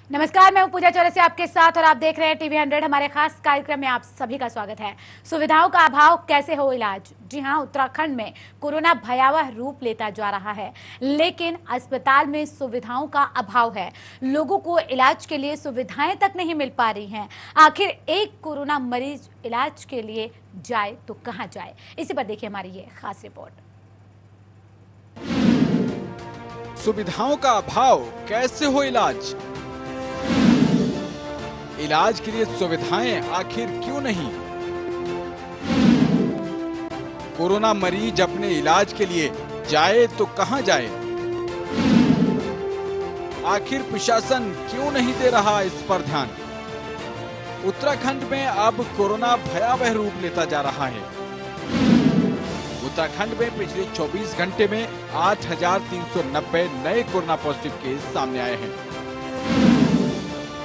नमस्कार, मैं हूं पूजा चौरसिया आपके साथ और आप देख रहे हैं टीवी 100। हमारे खास कार्यक्रम में आप सभी का स्वागत है। सुविधाओं का अभाव, कैसे हो इलाज। जी हां, उत्तराखंड में कोरोना भयावह रूप लेता जा रहा है, लेकिन अस्पताल में सुविधाओं का अभाव है। लोगों को इलाज के लिए सुविधाएं तक नहीं मिल पा रही हैं। आखिर एक कोरोना मरीज इलाज के लिए जाए तो कहां जाए, इसी पर देखिए हमारी ये खास रिपोर्ट। सुविधाओं का अभाव, कैसे हो इलाज। इलाज के लिए सुविधाएं आखिर क्यों नहीं। कोरोना मरीज अपने इलाज के लिए जाए तो कहां जाए। आखिर प्रशासन क्यों नहीं दे रहा इस पर ध्यान। उत्तराखंड में अब कोरोना भयावह रूप लेता जा रहा है। उत्तराखंड में पिछले 24 घंटे में 8,390 नए कोरोना पॉजिटिव केस सामने आए हैं।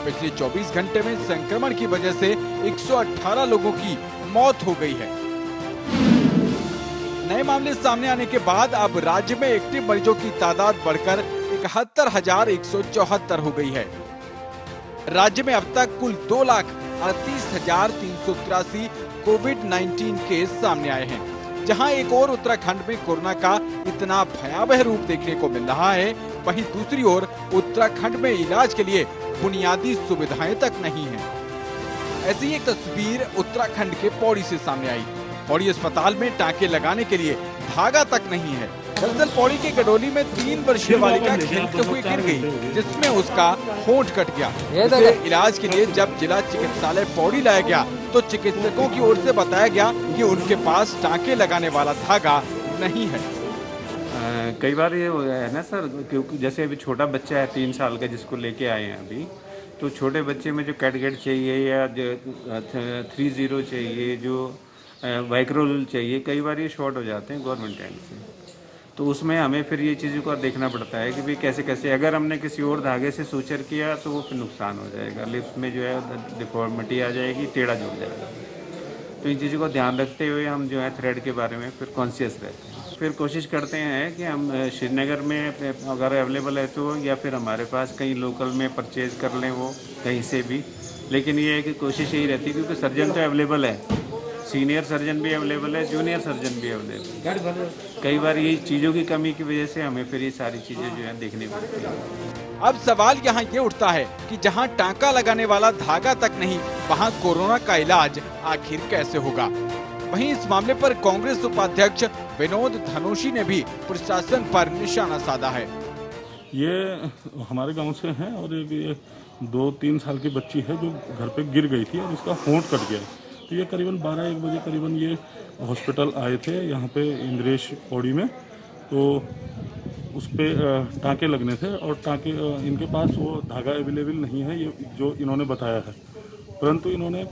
पिछले 24 घंटे में संक्रमण की वजह से 118 लोगों की मौत हो गई है। नए मामले सामने आने के बाद अब राज्य में एक्टिव मरीजों की तादाद बढ़कर 71,174 हो गई है। राज्य में अब तक कुल 2,38,383 कोविड-19 केस सामने आए हैं। जहां एक और उत्तराखंड में कोरोना का इतना भयावह रूप देखने को मिल रहा है, वहीं दूसरी ओर उत्तराखंड में इलाज के लिए बुनियादी सुविधाएं तक नहीं है। ऐसी एक तस्वीर उत्तराखंड के पौड़ी से सामने आई। पौड़ी अस्पताल में टांके लगाने के लिए धागा तक नहीं है। दरअसल पौड़ी के गडोली में 3 वर्षीय बालिका खेलते हुए गिर गई, जिसमें उसका होंठ कट गया। उसे इलाज के लिए जब जिला चिकित्सालय पौड़ी लाया गया तो चिकित्सकों की ओर से बताया गया कि उनके पास टांके लगाने वाला धागा नहीं है। कई बार ये है ना सर, क्योंकि जैसे अभी छोटा बच्चा है 3 साल का जिसको लेके आए हैं अभी, तो छोटे बच्चे में जो कैटगेट चाहिए या जो 30 चाहिए, जो वाइक्रोल चाहिए, कई बार ये शॉर्ट हो जाते हैं गवर्नमेंट एंड से। तो उसमें हमें फिर ये चीज़ों का देखना पड़ता है कि भाई कैसे कैसे, अगर हमने किसी और धागे से सूचर किया तो वो फिर नुकसान हो जाएगा, लिप्स में जो है डिफॉर्मिटी आ जाएगी, टेढ़ा जुड़ जाएगा। तो इन चीज़ों को ध्यान रखते हुए हम जो है थ्रेड के बारे में फिर कॉन्शियस रहते हैं। फिर कोशिश करते हैं कि हम श्रीनगर में अगर अवेलेबल है तो, या फिर हमारे पास कहीं लोकल में परचेज कर लें वो कहीं से भी। लेकिन ये है कि कोशिश यही रहती है, क्योंकि सर्जन तो अवेलेबल है, सीनियर सर्जन भी अवेलेबल है, जूनियर सर्जन भी अवेलेबल है। कई बार ये चीज़ों की कमी की वजह से हमें फिर ये सारी चीज़ें जो है देखनी पड़ती हैं। अब सवाल यहाँ ये उठता है कि जहाँ टांका लगाने वाला धागा तक नहीं, वहाँ कोरोना का इलाज आखिर कैसे होगा। वहीं इस मामले पर कांग्रेस उपाध्यक्ष विनोद धनोशी ने भी प्रशासन पर निशाना साधा है। ये हमारे गांव से हैं और एक 2-3 साल की बच्ची है जो घर पे गिर गई थी और उसका होंठ कट गया। तो ये करीबन 12-1 बजे करीबन ये हॉस्पिटल आए थे यहाँ पे इंद्रेश पौड़ी में। तो उस पर टाँके लगने थे और टाँके इनके पास वो धागा अवेलेबल नहीं है, ये जो इन्होंने बताया है। परंतु इन्होंने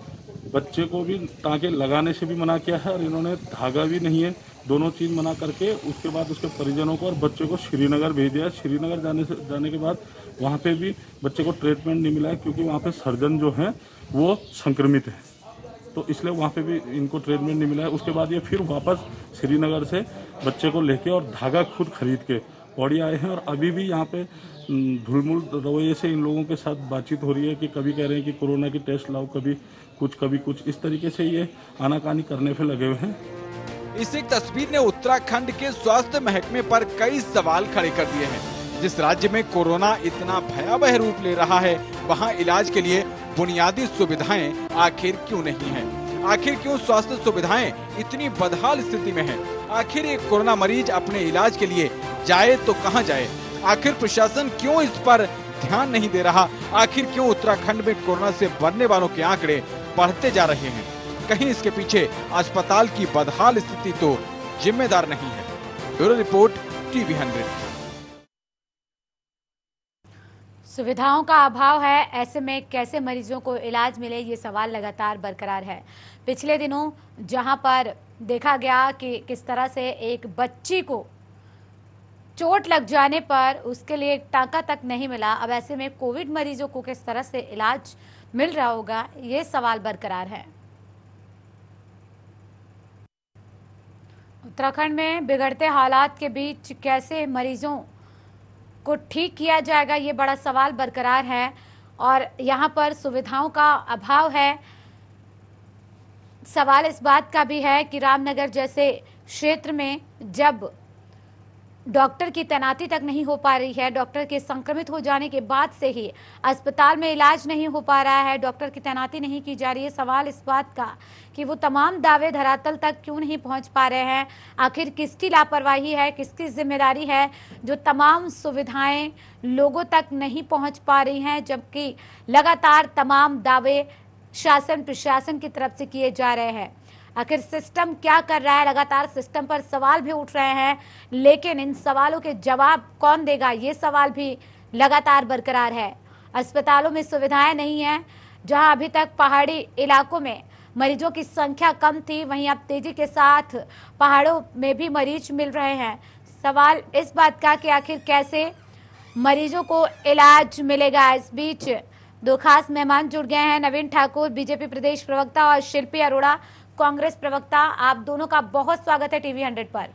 बच्चे को भी टाँके लगाने से भी मना किया है और इन्होंने धागा भी नहीं है, दोनों चीज़ मना करके उसके बाद उसके परिजनों को और बच्चे को श्रीनगर भेज दिया। श्रीनगर जाने के बाद वहाँ पे भी बच्चे को ट्रीटमेंट नहीं मिला है, क्योंकि वहाँ पे सर्जन जो हैं वो संक्रमित है, तो इसलिए वहाँ पे भी इनको ट्रीटमेंट नहीं मिला है। उसके बाद ये फिर वापस श्रीनगर से बच्चे को लेके और धागा खुद खरीद के पौड़ी आए हैं। और अभी भी यहाँ पे धुलमुल रवैये से इन लोगों के साथ बातचीत हो रही है कि कभी कह रहे हैं कि कोरोना की टेस्ट लाओ, कभी कुछ, इस तरीके से ये आनाकानी करने पे लगे हुए हैं। इस एक तस्वीर ने उत्तराखंड के स्वास्थ्य महकमे पर कई सवाल खड़े कर दिए हैं। जिस राज्य में कोरोना इतना भयावह रूप ले रहा है, वहाँ इलाज के लिए बुनियादी सुविधाएं आखिर क्यों नहीं है। आखिर क्यों स्वास्थ्य सुविधाएं इतनी बदहाल स्थिति में है। आखिर एक कोरोना मरीज अपने इलाज के लिए जाए तो कहां जाए। आखिर प्रशासन क्यों इस पर ध्यान नहीं दे रहा। आखिर क्यों उत्तराखंड में कोरोना से मरने वालों के आंकड़े बढ़ते जा रहे हैं। कहीं इसके पीछे अस्पताल की बदहाल स्थिति तो जिम्मेदार नहीं है। Bureau report, TV 100। सुविधाओं का अभाव है, ऐसे में कैसे मरीजों को इलाज मिले, ये सवाल लगातार बरकरार है। पिछले दिनों जहां पर देखा गया कि किस तरह से एक बच्ची को चोट लग जाने पर उसके लिए टांका तक नहीं मिला, अब ऐसे में कोविड मरीजों को किस तरह से इलाज मिल रहा होगा, ये सवाल बरकरार है। उत्तराखंड में बिगड़ते हालात के बीच कैसे मरीजों को ठीक किया जाएगा, ये बड़ा सवाल बरकरार है। और यहाँ पर सुविधाओं का अभाव है। सवाल इस बात का भी है कि रामनगर जैसे क्षेत्र में जब डॉक्टर की तैनाती तक नहीं हो पा रही है, डॉक्टर के संक्रमित हो जाने के बाद से ही अस्पताल में इलाज नहीं हो पा रहा है, डॉक्टर की तैनाती नहीं की जा रही है। सवाल इस बात का कि वो तमाम दावे धरातल तक क्यों नहीं पहुंच पा रहे हैं। आखिर किसकी लापरवाही है, किसकी जिम्मेदारी है जो तमाम सुविधाएं लोगों तक नहीं पहुंच पा रही हैं, जबकि लगातार तमाम दावे शासन प्रशासन की तरफ से किए जा रहे हैं। आखिर सिस्टम क्या कर रहा है, लगातार सिस्टम पर सवाल भी उठ रहे हैं, लेकिन इन सवालों के जवाब कौन देगा, ये सवाल भी लगातार बरकरार है। अस्पतालों में सुविधाएं नहीं है। जहां अभी तक पहाड़ी इलाकों में मरीजों की संख्या कम थी, वहीं अब तेजी के साथ पहाड़ों में भी मरीज मिल रहे हैं। सवाल इस बात का कि आखिर कैसे मरीजों को इलाज मिलेगा। इस बीच दो खास मेहमान जुड़ गए हैं, नवीन ठाकुर बीजेपी प्रदेश प्रवक्ता और शिल्पी अरोड़ा कांग्रेस प्रवक्ता। आप दोनों का बहुत स्वागत है टीवी 100 पर।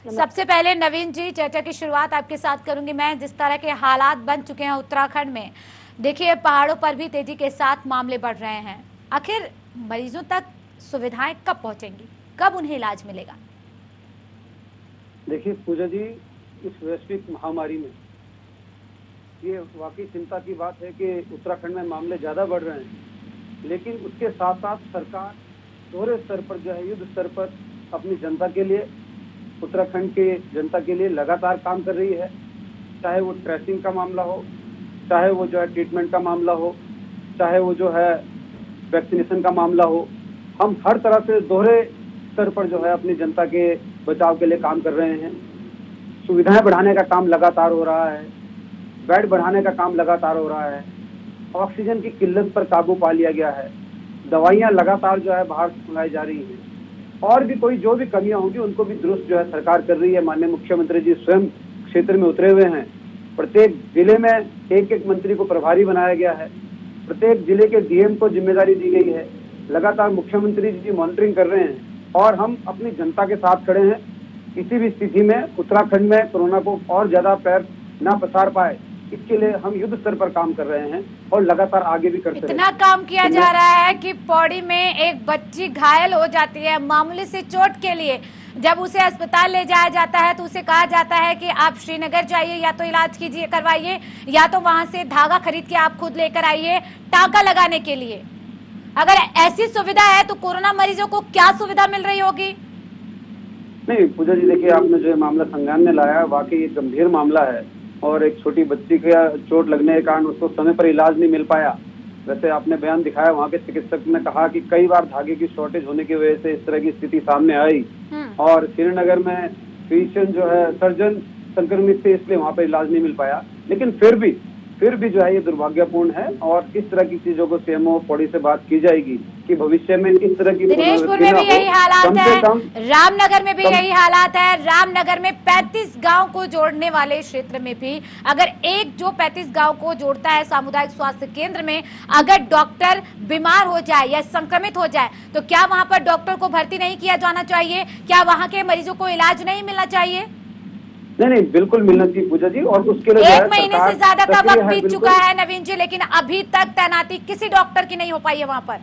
सबसे पहले नवीन जी, चर्चा की शुरुआत आपके साथ करूंगी मैं। जिस तरह के हालात बन चुके हैं उत्तराखंड में, देखिए पहाड़ों पर भी तेजी के साथ मामले बढ़ रहे हैं। आखिर मरीजों तक सुविधाएं कब पहुंचेंगी, कब उन्हें इलाज मिलेगा? देखिए पूजा जी, इस वैश्विक महामारी में ये वाकई चिंता की बात है कि उत्तराखंड में मामले ज्यादा बढ़ रहे हैं, लेकिन उसके साथ साथ सरकार दोहरे स्तर पर जो है, युद्ध स्तर पर अपनी जनता के लिए, उत्तराखंड के जनता के लिए लगातार काम कर रही है। चाहे वो ट्रेसिंग का मामला हो, चाहे वो जो है ट्रीटमेंट का मामला हो, चाहे वो जो है वैक्सीनेशन का मामला हो, हम हर तरह से दोहरे स्तर पर जो है अपनी जनता के बचाव के लिए काम कर रहे हैं। सुविधाएं बढ़ाने का काम लगातार हो रहा है, बेड बढ़ाने का काम लगातार हो रहा है, ऑक्सीजन की किल्लत पर काबू पा लिया गया है, दवाइयां लगातार जो है बाहर मंगाई जा रही हैं, और भी कोई जो भी कमियां होंगी उनको भी दुरुस्त जो है सरकार कर रही है। माननीय मुख्यमंत्री जी स्वयं क्षेत्र में उतरे हुए हैं। प्रत्येक जिले में एक एक मंत्री को प्रभारी बनाया गया है, प्रत्येक जिले के डीएम को जिम्मेदारी दी गई है। लगातार मुख्यमंत्री जी मॉनिटरिंग कर रहे हैं और हम अपनी जनता के साथ खड़े हैं। किसी भी स्थिति में उत्तराखंड में कोरोना को और ज्यादा पैर न पसार पाए, इसके लिए हम युद्ध स्तर पर काम कर रहे हैं और लगातार आगे भी करते रहेंगे। इतना काम किया जा रहा है कि पौड़ी में एक बच्ची घायल हो जाती है मामूली सी चोट के लिए। जब उसे अस्पताल ले जाया जाता है तो उसे कहा जाता है कि आप श्रीनगर जाइए, या तो इलाज कीजिए करवाइए, या तो वहां से धागा खरीद के आप खुद लेकर आइए टांका लगाने के लिए। अगर ऐसी सुविधा है तो कोरोना मरीजों को क्या सुविधा मिल रही होगी? नहीं पूजा जी, देखिए आपने जो मामला संज्ञान में लाया, वाकई एक गंभीर मामला है और एक छोटी बच्ची का चोट लगने के कारण उसको समय पर इलाज नहीं मिल पाया। वैसे आपने बयान दिखाया, वहाँ के चिकित्सक ने कहा कि कई बार धागे की शॉर्टेज होने की वजह से इस तरह की स्थिति सामने आई और श्रीनगर में फिजिशियन जो है सर्जन संक्रमित थे, इसलिए वहाँ पर इलाज नहीं मिल पाया। लेकिन फिर भी जो है ये दुर्भाग्यपूर्ण है और इस तरह की चीजों को सीएमओ पौड़ी से बात की जाएगी कि भविष्य में इस तरह की दिनेशपुर में भी यही हालात है, रामनगर में भी यही हालात है। रामनगर में 35 गांव को जोड़ने वाले क्षेत्र में भी अगर एक जो 35 गांव को जोड़ता है सामुदायिक स्वास्थ्य केंद्र में, अगर डॉक्टर बीमार हो जाए या संक्रमित हो जाए तो क्या वहां पर डॉक्टर को भर्ती नहीं किया जाना चाहिए? क्या वहां के मरीजों को इलाज नहीं मिलना चाहिए? नहीं, बिल्कुल मिलना चाहिए पूजा जी। और उसके लिए 1 महीने से ज्यादा का वक्त बीत चुका है नवीन जी, लेकिन अभी तक तैनाती किसी डॉक्टर की नहीं हो पाई है वहां पर।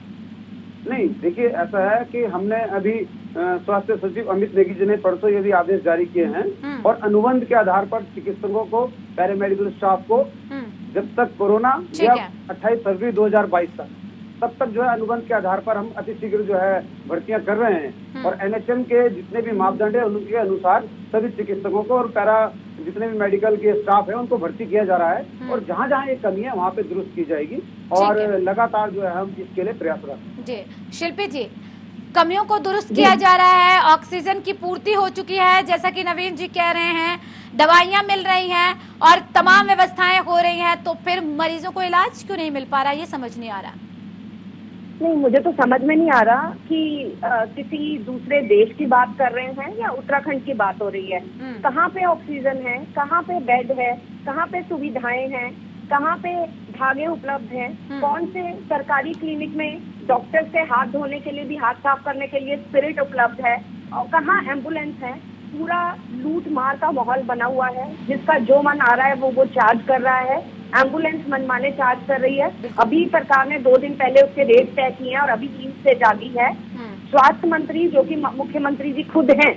नहीं, देखिए ऐसा है कि हमने अभी स्वास्थ्य सचिव अमित नेगी जी ने परसों ये भी आदेश जारी किए हैं और अनुबंध के आधार पर चिकित्सकों को, पैरामेडिकल स्टाफ को जब तक कोरोना या 28 फरवरी 2022 तब तक जो है अनुबंध के आधार पर हम अतिशीघ्र जो है भर्तियां कर रहे हैं और एनएचएम के जितने भी मापदंड है उनके अनुसार सभी चिकित्सकों को और पैरा जितने भी मेडिकल के स्टाफ है उनको भर्ती किया जा रहा है और जहां जहां ये कमी है वहां पे दुरुस्त की जाएगी और लगातार जो है हम इसके लिए प्रयासरत हैं। जी शिल्पी जी, कमियों को दुरुस्त किया जा रहा है, ऑक्सीजन की पूर्ति हो चुकी है जैसा कि नवीन जी कह रहे हैं, दवाइयां मिल रही हैं और तमाम व्यवस्थाएं हो रही हैं, तो फिर मरीजों को इलाज क्यों नहीं मिल पा रहा? ये समझ नहीं आ रहा। नहीं, मुझे तो समझ में नहीं आ रहा कि किसी दूसरे देश की बात कर रहे हैं या उत्तराखंड की बात हो रही है। कहाँ पे ऑक्सीजन है, कहाँ पे बेड है, कहाँ पे सुविधाएं हैं, कहाँ पे धागे उपलब्ध हैं, कौन से सरकारी क्लिनिक में डॉक्टर से हाथ धोने के लिए भी, हाथ साफ करने के लिए स्पिरिट उपलब्ध है, और कहाँ एम्बुलेंस है। पूरा लूट मार का माहौल बना हुआ है, जिसका जो मन आ रहा है वो चार्ज कर रहा है एम्बुलेंस मनमाने चार्ज कर रही है। अभी सरकार ने 2 दिन पहले उसके रेट तय किए हैं और अभी नींद से जागी है। स्वास्थ्य मंत्री जो कि मुख्यमंत्री जी खुद हैं,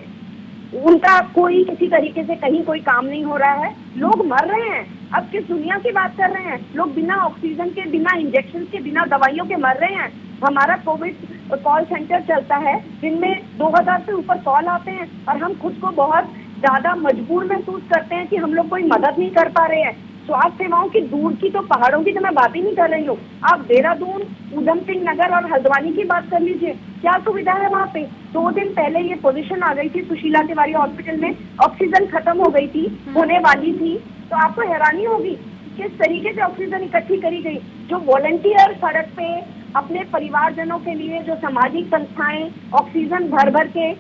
उनका कोई किसी तरीके से कहीं कोई काम नहीं हो रहा है। लोग मर रहे हैं। अब किस दुनिया की बात कर रहे हैं? लोग बिना ऑक्सीजन के, बिना इंजेक्शन के, बिना दवाइयों के मर रहे हैं। हमारा कोविड कॉल सेंटर चलता है, जिनमें 2000 से ऊपर कॉल आते हैं और हम खुद को बहुत ज्यादा मजबूर महसूस करते हैं कि हम लोग कोई मदद नहीं कर पा रहे हैं। स्वास्थ्य सेवाओं की दूर की तो पहाड़ों की तो मैं बात ही नहीं कर रही हूँ। आप देहरादून, उधम सिंह नगर और हल्द्वानी की बात कर लीजिए, क्या सुविधा है वहाँ पे। 2 दिन पहले ये पोजीशन आ गई थी सुशीला तिवारी हॉस्पिटल में, ऑक्सीजन खत्म हो गई थी, होने वाली थी, तो आपको हैरानी होगी किस तरीके से ऑक्सीजन इकट्ठी करी गई। जो वॉलंटियर सड़क पे अपने परिवारजनों के लिए, जो सामाजिक संस्थाएं ऑक्सीजन भर भर के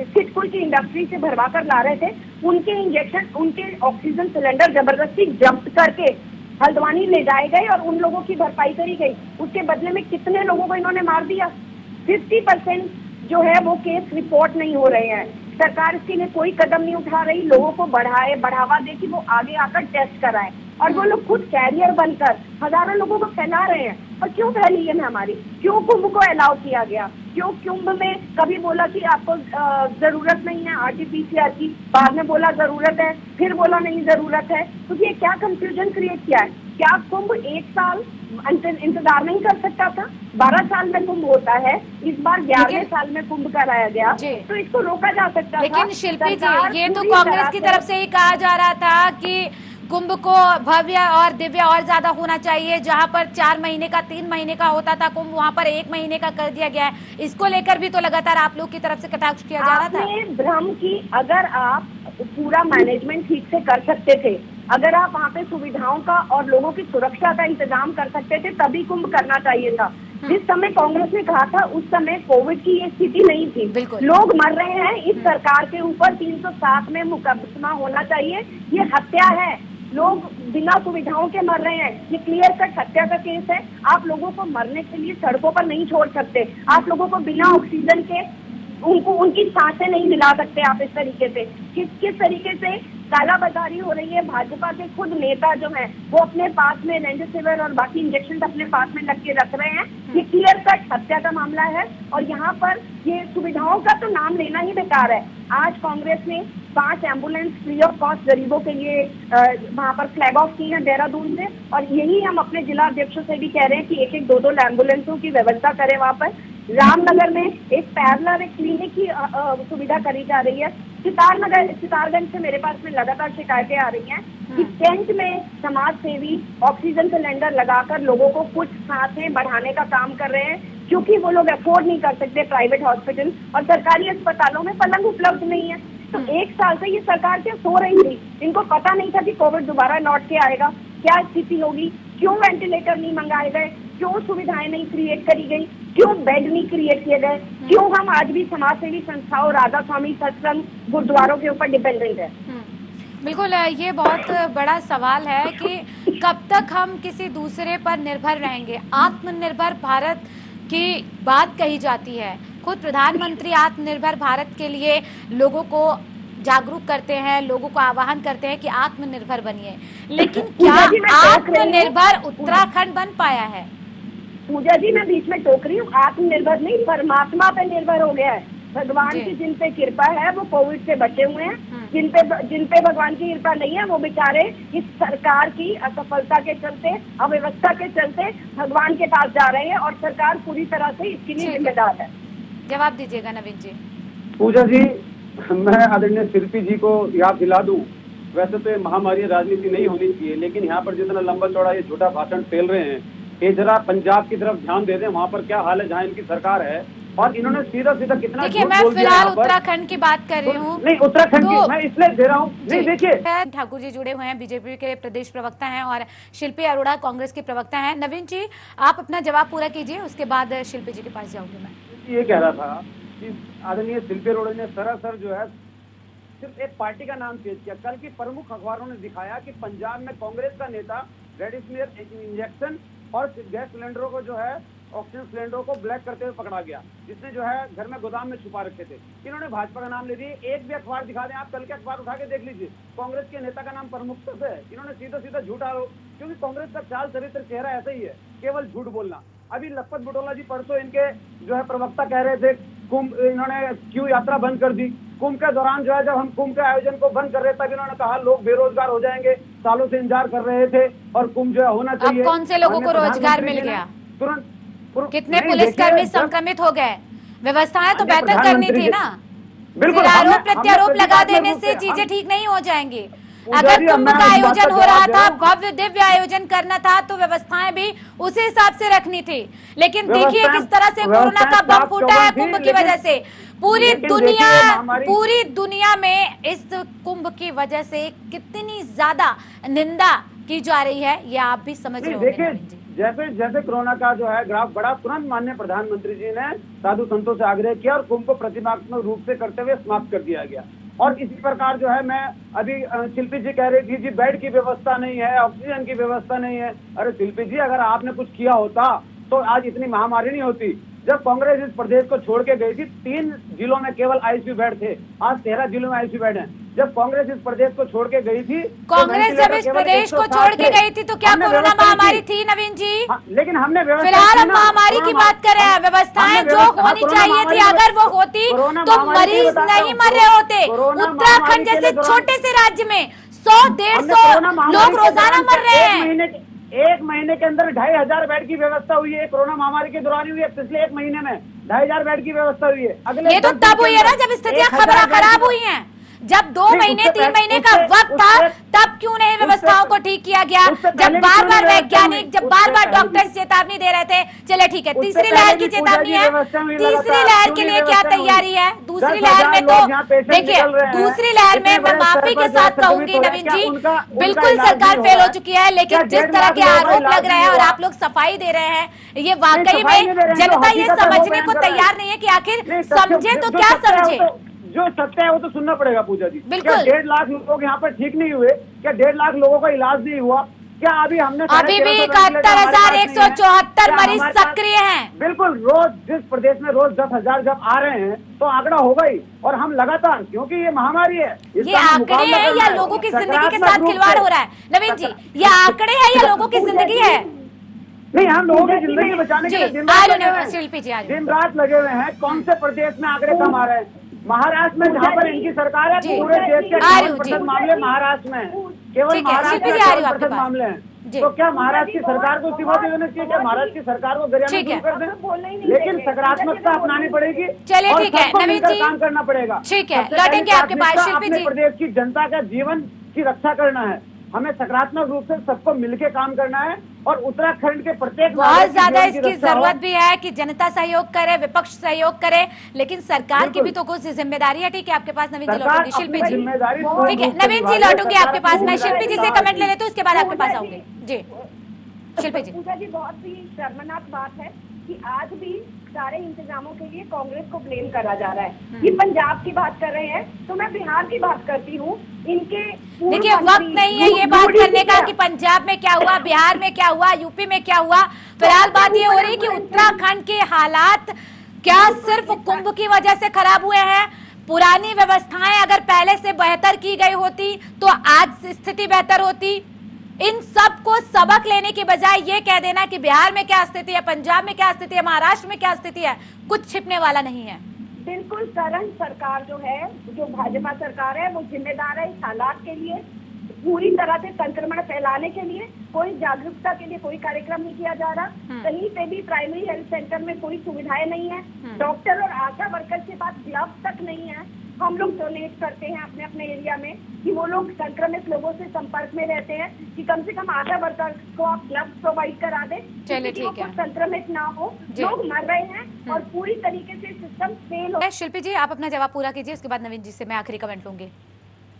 सिडकुल की इंडस्ट्री से भरवा कर ला रहे थे, उनके इंजेक्शन, उनके ऑक्सीजन सिलेंडर जबरदस्ती जब्त करके हल्द्वानी ले जाए गए और उन लोगों की भरपाई करी गई। उसके बदले में कितने लोगों को इन्होंने मार दिया। 50% जो है वो केस रिपोर्ट नहीं हो रहे हैं। सरकार इसके लिए कोई कदम नहीं उठा रही। लोगों को बढ़ावा दे कि वो आगे आकर टेस्ट कराएं, और वो लोग खुद कैरियर बनकर हजारों लोगों को फैला रहे हैं। और क्यों फैली है हमारी? क्यों कुंभ को अलाउ किया गया? क्यों कुंभ में कभी बोला कि आपको जरूरत नहीं है RT-PCR की, बाद में बोला जरूरत है, फिर बोला नहीं जरूरत है। तो ये क्या कंफ्यूजन क्रिएट किया है? क्या कुंभ 1 साल इंतजार नहीं कर सकता था? 12 साल में कुंभ होता है, इस बार 11वें साल में कुंभ कराया गया, तो इसको रोका जा सकता था। लेकिन शिल्पी जी, ये तो कांग्रेस की तरफ से ही कहा जा रहा था कि कुंभ को भव्य और दिव्य और ज्यादा होना चाहिए। जहां पर 4 महीने का, 3 महीने का होता था कुंभ, वहां पर 1 महीने का कर दिया गया है। इसको लेकर भी तो लगातार आप लोग की तरफ से कटाक्ष किया जा रहा था। आपने भ्रम की, अगर आप पूरा मैनेजमेंट ठीक से कर सकते थे, अगर आप वहाँ पे सुविधाओं का और लोगों की सुरक्षा का इंतजाम कर सकते थे, तभी कुंभ करना चाहिए था। जिस समय कांग्रेस ने कहा था, उस समय कोविड की ये स्थिति नहीं थी। लोग मर रहे हैं। इस सरकार के ऊपर 307 में मुकदमा होना चाहिए। ये हत्या है। लोग बिना सुविधाओं के मर रहे हैं। ये क्लियर कट हत्या का केस है। आप लोगों को मरने के लिए सड़कों पर नहीं छोड़ सकते। आप लोगों को बिना ऑक्सीजन के उनकी सांसें नहीं दिला सकते आप इस तरीके से। किस तरीके से कालाबाजारी हो रही है। भाजपा के खुद नेता जो हैं, वो अपने पास में रेमडेसिविर और बाकी इंजेक्शन अपने पास में लग के रख रहे हैं। ये क्लियर कट हत्या का मामला है। और यहाँ पर ये सुविधाओं का तो नाम लेना ही बेकार है। आज कांग्रेस ने 5 एम्बुलेंस फ्री ऑफ कॉस्ट गरीबों के लिए वहाँ पर फ्लैग ऑफ की है देहरादून से, और यही हम अपने जिला अध्यक्षों से भी कह रहे हैं कि 1-1, 2-2 एम्बुलेंसों की व्यवस्था करें वहाँ पर। रामनगर में एक पैरेलल एक क्लिनिक की सुविधा करी जा रही है। सितारगंज से मेरे पास में लगातार शिकायतें आ रही हैं कि टेंट में समाज सेवी ऑक्सीजन सिलेंडर लगाकर लोगों को कुछ सांसें बढ़ाने का काम कर रहे हैं, क्योंकि वो लोग अफोर्ड नहीं कर सकते प्राइवेट हॉस्पिटल, और सरकारी अस्पतालों में पलंग उपलब्ध नहीं है। तो 1 साल से ये सरकार क्या सो रही थी? इनको पता नहीं था कि कोविड दोबारा लौट के आएगा, क्या स्थिति होगी? क्यों वेंटिलेटर नहीं मंगाए गए? क्यों सुविधाएं नहीं क्रिएट करी गई? क्यों बेड नहीं क्रिएट किए गए? क्यों हम आज भी समाज सेवी संस्थाओं, राधा स्वामी सत्संग, गुरुद्वारों के ऊपर डिपेंडेंट है? बिल्कुल, ये बहुत बड़ा सवाल है कि कब तक हम किसी दूसरे पर निर्भर रहेंगे। आत्मनिर्भर भारत की बात कही जाती है। खुद प्रधानमंत्री आत्मनिर्भर भारत के लिए लोगों को जागरूक करते हैं, लोगों को आह्वान करते हैं कि आत्मनिर्भर बनिए, लेकिन क्या आत्मनिर्भर उत्तराखंड बन पाया है? पूजा जी, मैं बीच में टोक रही हूँ। आत्मनिर्भर नहीं, परमात्मा पे निर्भर हो गया है। भगवान की जिन पे कृपा है वो कोविड से बचे हुए हैं। जिन पे भगवान की कृपा नहीं है वो बेचारे इस सरकार की असफलता के चलते, अव्यवस्था के चलते भगवान के पास जा रहे हैं, और सरकार पूरी तरह से इसके लिए जिम्मेदार है। जवाब दीजिएगा नवीन जी। पूजा जी, मैं आदरणीय शिल्पी जी को याद दिला दूं, वैसे तो ये महामारी राजनीति नहीं होनी चाहिए, लेकिन यहाँ पर जितना लंबा चौड़ा ये झूठा भाषण फैल रहे हैं, ये जरा पंजाब की तरफ ध्यान दे दें। वहाँ पर क्या हाल है जहाँ इनकी सरकार है, और इन्होंने सीधा सीधा कितना देखिए, मैं फिलहाल उत्तराखंड की बात कर रही हूँ। नहीं, उत्तराखंड की मैं इसलिए दे रहा हूँ। नहीं, देखिए, ठाकुर जी जुड़े हुए हैं, बीजेपी के प्रदेश प्रवक्ता हैं, और शिल्पी अरोड़ा कांग्रेस के प्रवक्ता हैं। नवीन जी, आप अपना जवाब पूरा कीजिए, उसके बाद शिल्पी जी के पास जाऊंगी मैं। ये कह रहा था कि आदरणीय शिल्पी अरोड़ा ने सरासर जो है सिर्फ एक पार्टी का नाम पेश किया। कल की प्रमुख अखबारों ने दिखाया कि पंजाब में कांग्रेस का नेता रेमडेसिविर इंजेक्शन और गैस सिलेंडरों को जो है ऑक्सीजन सिलेंडरों को ब्लैक करते हुए पकड़ा गया, जिसने जो है घर में गोदाम में छुपा रखे थे। इन्होंने भाजपा का नाम ले दिए। एक भी अखबार दिखा दें आप, कल के अखबार उठा के देख लीजिए, कांग्रेस के नेता का नाम प्रमुखता से है। इन्होंने सीधा सीधा झूठ आरोप, क्योंकि कांग्रेस का चाल चरित्र चेहरा ऐसा ही है, केवल झूठ बोलना। अभी लखपत बुटोला जी परसों इनके जो है प्रवक्ता कह रहे थे कुंभ, इन्होंने क्यों यात्रा बंद कर दी। कुंभ के दौरान जो है जब हम कुंभ के आयोजन को बंद कर रहे तब इन्होंने कहा लोग बेरोजगार हो जाएंगे, सालों से इंतजार कर रहे थे और कुंभ जो है होना चाहिए। अब कौन से लोगों को रोजगार मिल गया? तुरंत कितने पुलिसकर्मी संक्रमित हो गए? व्यवस्थाएं तो बेहतर करनी थी ना। बिल्कुल, आरोप प्रत्यारोप लगा देने से चीजें ठीक नहीं हो जाएंगी। अगर कुंभ का आयोजन हो रहा था, भव्य दिव्य आयोजन करना था, तो व्यवस्थाएं भी उसी हिसाब से रखनी थी। लेकिन देखिए किस तरह से कोरोना का बम फूटा है कुंभ की वजह से। पूरी दुनिया में इस कुंभ की वजह से कितनी ज्यादा निंदा की जा रही है, ये आप भी समझ रहे होंगे। जैसे कोरोना का जो है ग्राफ बढ़ा, तुरंत माननीय प्रधानमंत्री जी ने साधु संतों से आग्रह किया और कुंभ को प्रतिमात्मक रूप से करते हुए समाप्त कर दिया गया। और इसी प्रकार जो है, मैं अभी शिल्पी जी कह रही थी जी बेड की व्यवस्था नहीं है, ऑक्सीजन की व्यवस्था नहीं है। अरे शिल्पी जी, अगर आपने कुछ किया होता तो आज इतनी महामारी नहीं होती। जब कांग्रेस इस प्रदेश को छोड़ के गई थी, 3 जिलों में केवल आईसीयू बेड थे, आज 13 जिलों में आईसीयू बेड हैं। जब कांग्रेस इस प्रदेश को छोड़ के गई थी, कांग्रेस जब इस प्रदेश को छोड़ के गई थी तो क्या कोरोना महामारी थी नवीन जी? लेकिन हमने फिलहाल हम महामारी की बात कर रहे हैं। व्यवस्थाएं जो होनी चाहिए थी, अगर वो होती तो मरीज नहीं मर रहे होते। उत्तराखंड जैसे छोटे से राज्य में 100-150 लोग रोजाना मर रहे हैं। एक महीने के अंदर 2500 बेड की व्यवस्था हुई है। कोरोना महामारी के दौरान हुई है। पिछले 1 महीने में 2500 बेड की व्यवस्था हुई है। अगले ये तो तब हुई है ना जब स्थितियां खराब हुई हैं। जब 2 महीने 3 महीने का वक्त था, तब क्यों नहीं व्यवस्थाओं को ठीक किया गया? जब बार बार वैज्ञानिक, जब बार बार डॉक्टर चेतावनी दे रहे थे, चले ठीक है, तीसरी लहर की चेतावनी है, तीसरी लहर के लिए क्या तैयारी है? दूसरी लहर में तो देखिए, दूसरी लहर में मैं माफी के साथ कहूंगी नवीन जी, बिल्कुल सरकार फेल हो चुकी है। लेकिन जिस तरह के आरोप लग रहे हैं और आप लोग सफाई दे रहे हैं, ये वाकई में जनता ये समझने को तैयार नहीं है कि आखिर समझे तो क्या समझे। जो सत्य है वो तो सुनना पड़ेगा पूजा जी। बिल्कुल। 1.5 लाख लोग यहाँ पर ठीक नहीं हुए? क्या 1.5 लाख लोगों का इलाज नहीं हुआ? क्या अभी हमने अभी भी 71,174 मरीज सक्रिय हैं। बिल्कुल। रोज जिस प्रदेश में रोज 10,000 जब आ रहे हैं तो आंकड़ा होगा ही। और हम लगातार, क्योंकि ये महामारी है, ये आंकड़े हैं या लोगों की जिंदगी के साथ खिलवाड़ हो रहा है? नवीन जी, ये आंकड़े हैं या लोगों की जिंदगी है? नहीं, हम लोगों की जिंदगी बचाने के लिए दिन रात लगे हुए हैं। कौन से प्रदेश में आंकड़े कम आ रहे हैं? महाराष्ट्र में, जहाँ पर इनकी सरकार है, पूरे देश के 50% मामले महाराष्ट्र में, केवल महाराष्ट्र में 50% मामले हैं। तो क्या महाराष्ट्र की सरकार को इस्तीफा दे देना चाहिए? क्या महाराष्ट्र की सरकार को गरियाना शुरू कर दें? लेकिन सकारात्मकता अपनानी पड़ेगी। चलिए ठीक है नवीन जी, काम करना पड़ेगा। ठीक है, लौटेंगे आपके पास। शिल्पी जी, प्रदेश की जनता का जीवन की रक्षा करना है, हमें सकारात्मक रूप से सबको मिलकर काम करना है। और उत्तराखंड के प्रत्येक बहुत ज्यादा इसकी जरूरत भी है कि जनता सहयोग करे, विपक्ष सहयोग करे, लेकिन सरकार की भी तो कुछ जिम्मेदारी है। ठीक है, आपके पास नवीन जी लौटूंगी। शिल्पी जी, ठीक है नवीन जी, लौटूंगी आपके पास। मैं शिल्पी जी से कमेंट ले लेती हूँ, उसके बाद आपके पास आऊंगी। जी शिल्पी जी। पूजा जी, बहुत ही शर्मनाक बात है कि आज भी सारे इंतजामों के लिए कांग्रेस को ब्लेम करा जा रहा है। ये पंजाब की बात कर रहे हैं तो मैं बिहार की बात करती हूँ। इनके देखिए वक्त नहीं है ये बात करने का कि पंजाब में क्या हुआ, बिहार में क्या हुआ, यूपी में क्या हुआ। फिलहाल बात ये हो रही है कि उत्तराखंड के हालात क्या सिर्फ कुंभ की वजह से खराब हुए हैं? पुरानी व्यवस्थाएं अगर पहले से बेहतर की गई होती तो आज स्थिति बेहतर होती। इन सब को सबक लेने के बजाय ये कह देना कि बिहार में क्या स्थिति है, पंजाब में क्या स्थिति है, महाराष्ट्र में क्या स्थिति है, कुछ छिपने वाला नहीं है। बिल्कुल। करंट सरकार जो है, जो भाजपा सरकार है, वो जिम्मेदार है इस हालात के लिए। पूरी तरह से संक्रमण फैलाने के लिए कोई जागरूकता के लिए कोई कार्यक्रम नहीं किया जा रहा। कहीं पे भी प्राइमरी हेल्थ सेंटर में कोई सुविधाएं नहीं है। डॉक्टर और आशा वर्कर के पास ग्लव्स तक नहीं है। हम लोग डोनेट करते हैं अपने अपने एरिया में कि वो लोग संक्रमित लोगों से संपर्क में रहते हैं कि कम से कम आशा वर्कर को आप ग्लव्स प्रोवाइड करा दें, चलिए ठीक है, संक्रमित ना हो। लोग मर रहे हैं और पूरी तरीके से सिस्टम फेल हो। शिल्पी जी, आप अपना जवाब पूरा कीजिए, उसके बाद नवीन जी से मैं आखिरी कमेंट लूंगी।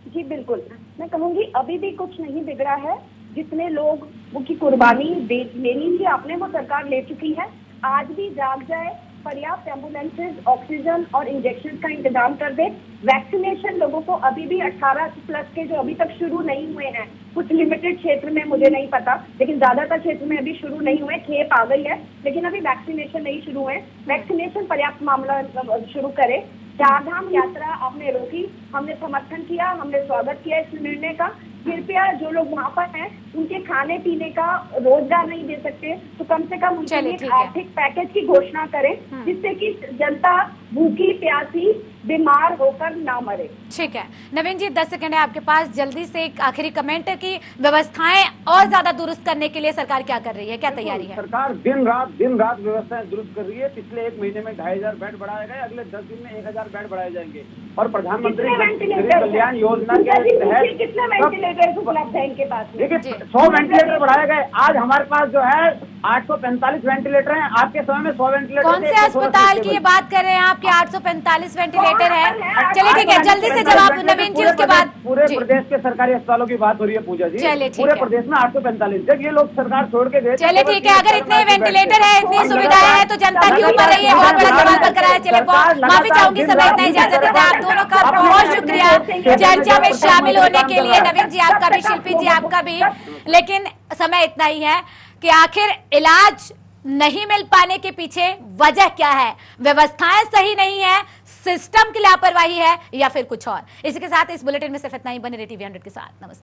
जी बिल्कुल, मैं कहूंगी अभी भी कुछ नहीं बिगड़ा है। जितने लोग वो की कुर्बानी लेनी थी आपने, वो सरकार ले चुकी है। आज भी जाग जाए, पर्याप्त एम्बुलेंसेज, ऑक्सीजन और इंजेक्शन का इंतजाम कर दे। वैक्सीनेशन लोगों को अभी भी 18 प्लस के जो अभी तक शुरू नहीं हुए हैं, कुछ लिमिटेड क्षेत्र में मुझे नहीं पता, लेकिन ज्यादातर क्षेत्र में अभी शुरू नहीं हुए। खेप आ गई है लेकिन अभी वैक्सीनेशन नहीं शुरू हुए। वैक्सीनेशन पर्याप्त मामला शुरू करे। चारधाम यात्रा आपने रोकी, हमने समर्थन किया, हमने स्वागत किया इस निर्णय का। कृपया जो लोग वहाँ पर हैं उनके खाने पीने का रोजगार नहीं दे सकते तो कम से कम उनके लिए आर्थिक पैकेज की घोषणा करें, जिससे कि जनता भूखी प्यासी बीमार होकर ना मरे। ठीक है नवीन जी, 10 सेकंड है आपके पास, जल्दी से एक आखिरी कमेंट है कि व्यवस्थाएं और ज्यादा दुरुस्त करने के लिए सरकार क्या कर रही है, क्या तैयारी है? सरकार दिन रात व्यवस्थाएं दुरुस्त कर रही है। पिछले 1 महीने में 2500 बेड बढ़ाए गए, अगले 10 दिन में 1000 बेड बढ़ाए जाएंगे। और प्रधानमंत्री गरीब कल्याण योजना के तहत कितने वेंटिलेटर उपलब्ध है इनके पास? देखिए 100 वेंटिलेटर बढ़ाए गए। आज हमारे पास जो है 845 वेंटिलेटर हैं। आपके समय में 100 वेंटिलेटर। कौन से अस्पताल की ये बात कर रहे हैं आपके? 845 वेंटिलेटर है। चलिए ठीक है, जल्दी से जवाब नवीन जी, उसके बाद पूरे प्रदेश के सरकारी अस्पतालों की बात हो रही है पूजा जी। चलिए पूरे प्रदेश में 845। जब ये लोग सरकार छोड़ के गए, चलिए ठीक है, अगर इतने वेंटिलेटर है, इतनी सुविधाएं हैं तो जनता क्यों मर रही है? बहुत बड़ा सवाल बरकरार है। चलिए माफी चाहूंगी, समय इतना इजाजत देते हैं। आप दोनों का बहुत शुक्रिया चर्चा में शामिल होने के लिए। नवीन जी आपका भी, शिल्पी जी आपका भी। लेकिन समय इतना ही है कि आखिर इलाज नहीं मिल पाने के पीछे वजह क्या है? व्यवस्थाएं सही नहीं है, सिस्टम की लापरवाही है, या फिर कुछ और? इसी के साथ इस बुलेटिन में सिर्फ इतना ही। बने रहिए TV 100 के साथ। नमस्कार।